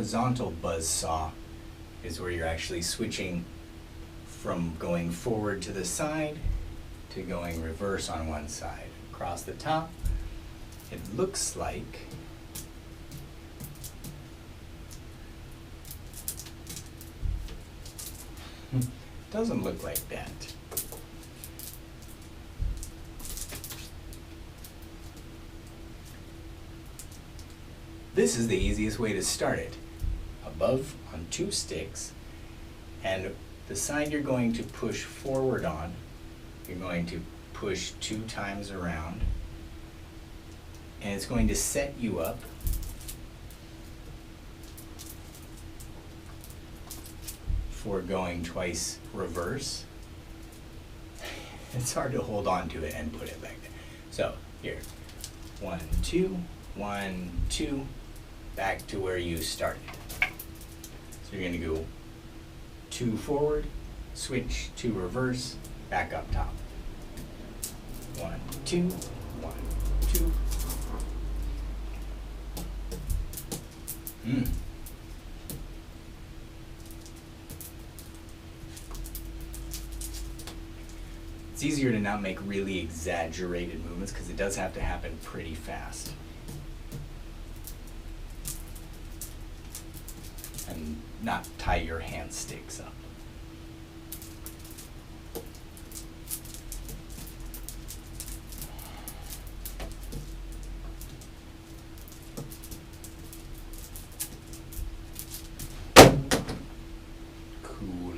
horizontal buzzsaw is where you're actually switching from going forward to the side to going reverse on one side. Across the top, it looks like doesn't look like that. This is the easiest way to start it. Above on 2 sticks, and the side you're going to push forward on, you're going to push 2 times around, and it's going to set you up for going twice reverse. It's hard to hold on to it and put it back there. So here, 1, 2, 1, 2, back to where you started. So you're going to go 2 forward, switch, 2 reverse, back up top. 1, 2, 1, 2. It's easier to not make really exaggerated movements because it does have to happen pretty fast. And not tie your hand sticks up. Cool.